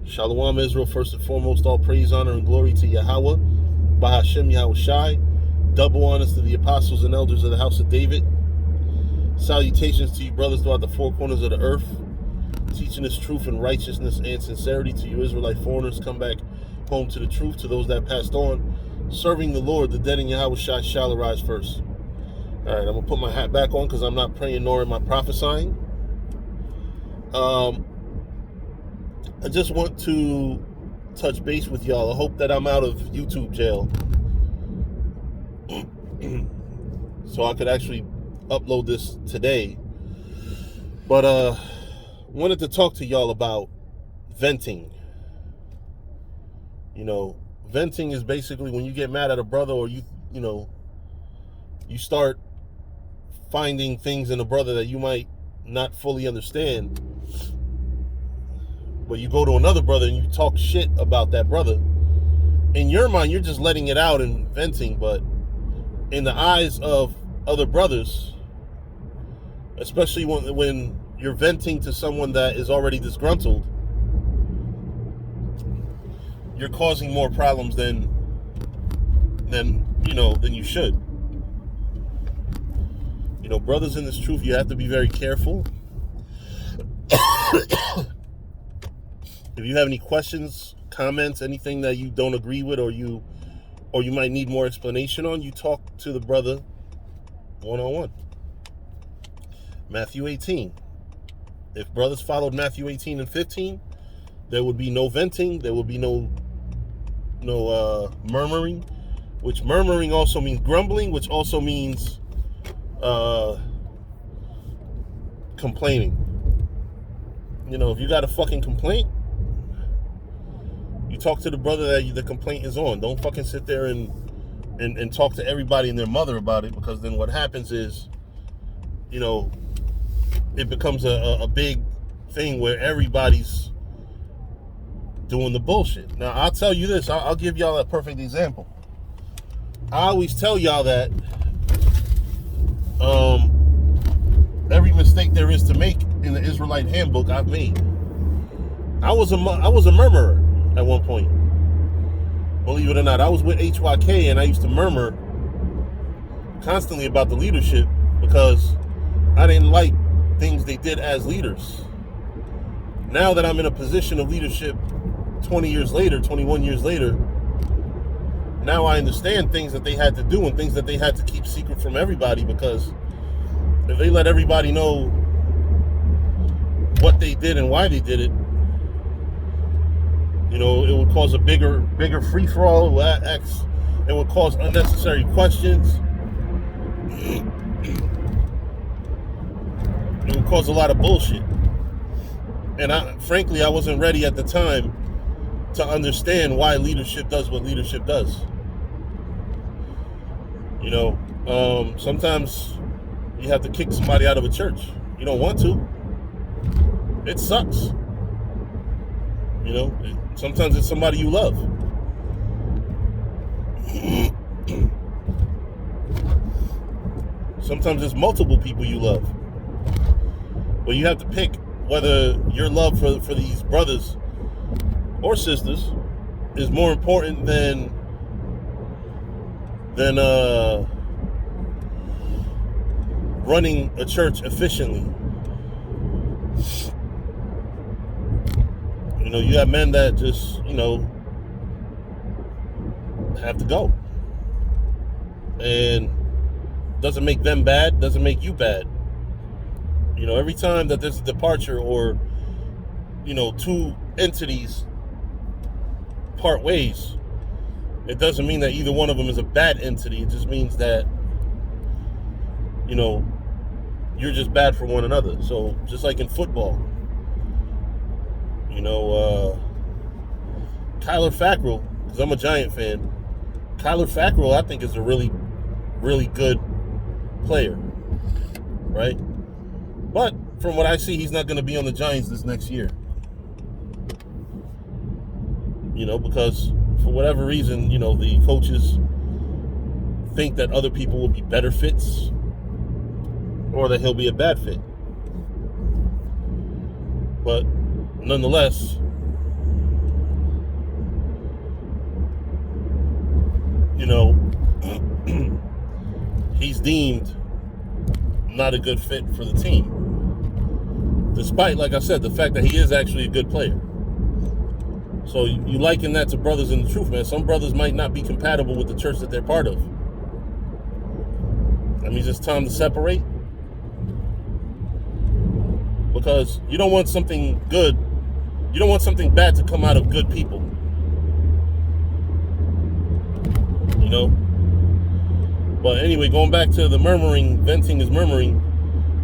Shalom Israel, first and foremost, all praise, honor, and glory to Yahweh, Bahashem Yahweh Shai. Double honors to the apostles and elders of the house of David. Salutations to you brothers throughout the four corners of the earth, teaching this truth and righteousness and sincerity to you Israelite foreigners. Come back home to the truth, to those that passed on. Serving the Lord, the dead in Yahweh Shai shall arise first. All right, I'm going to put my hat back on because I'm not praying nor am I prophesying. I just want to touch base with y'all. I hope that I'm out of YouTube jail so I could actually upload this today. But wanted to talk to y'all about venting. You know, venting is basically when you get mad at a brother, or you start finding things in a brother that you might not fully understand, but you go to another brother and you talk shit about that brother. In your mind, you're just letting it out and venting, but in the eyes of other brothers, especially when you're venting to someone that is already disgruntled, you're causing more problems than you should. You know, brothers in this truth, you have to be very careful. If you have any questions, comments, anything that you don't agree with, or you might need more explanation on, you talk to the brother one-on-one. Matthew 18. If brothers followed Matthew 18 and 15, there would be no venting, there would be no murmuring, which murmuring also means grumbling, which also means complaining. You know, if you got a fucking complaint, you talk to the brother that the complaint is on. Don't fucking sit there and talk to everybody and their mother about it, because then what happens is, you know, it becomes a big thing where everybody's doing the bullshit. Now, I'll tell you this. I'll give y'all a perfect example. I always tell y'all that every mistake there is to make in the Israelite handbook, I've made. I was a murmurer at one point. Believe it or not, I was with HYK and I used to murmur constantly about the leadership because I didn't like things they did as leaders. Now that I'm in a position of leadership 21 years later, now I understand things that they had to do and things that they had to keep secret from everybody, because if they let everybody know what they did and why they did it, you know, it would cause a bigger free-for-all. It would cause unnecessary questions. It would cause a lot of bullshit. And frankly, I wasn't ready at the time to understand why leadership does what leadership does. You know, sometimes you have to kick somebody out of a church. You don't want to. It sucks. You know, sometimes it's somebody you love. Sometimes it's multiple people you love. But you have to pick whether your love for these brothers or sisters is more important than running a church efficiently. You know, you have men that just, you know, have to go. And doesn't make them bad, doesn't make you bad. You know, every time that there's a departure, or, you know, two entities part ways, it doesn't mean that either one of them is a bad entity. It just means that, you know, you're just bad for one another. So just like in football, you know, Kyler Fackrell, because I'm a Giant fan, Kyler Fackrell I think is a really, really good player, right? But from what I see, he's not going to be on the Giants this next year. You know, because for whatever reason, you know, the coaches think that other people will be better fits, or that he'll be a bad fit. But nonetheless, deemed not a good fit for the team. Despite, like I said, the fact that he is actually a good player. So you liken that to brothers in the truth, man. Some brothers might not be compatible with the church that they're part of. That means it's time to separate. Because you don't want something good, you don't want something bad to come out of good people. You know? But anyway, going back to the murmuring, venting is murmuring.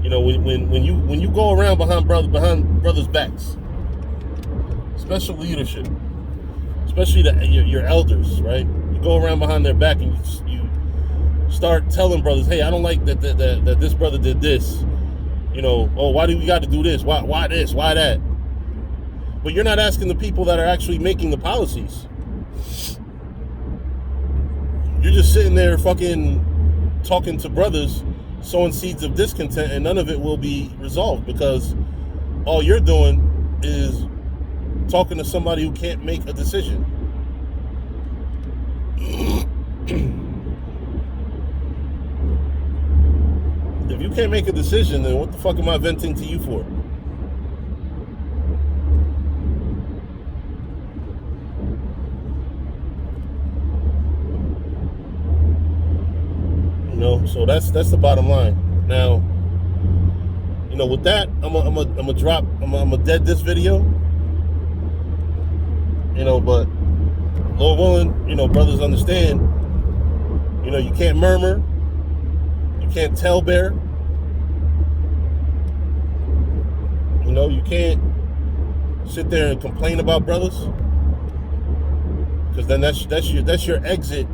You know, when you go around behind brothers' backs, special leadership, especially your elders, right? You go around behind their back and you start telling brothers, hey, I don't like that this brother did this. You know, oh, why do we got to do this? Why this? Why that? But you're not asking the people that are actually making the policies. You're just sitting there fucking talking to brothers, sowing seeds of discontent, and none of it will be resolved because all you're doing is talking to somebody who can't make a decision. If you can't make a decision, then what the fuck am I venting to you for? You know, so that's the bottom line. Now, you know, with that, I'm gonna dead this video. You know, but Lord willing, you know, brothers understand. You know, you can't murmur, you can't talebear. You know, you can't sit there and complain about brothers, because then that's your exit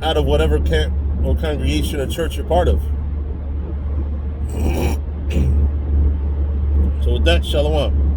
out of whatever camp or congregation or church you're part of. So with that, shalom.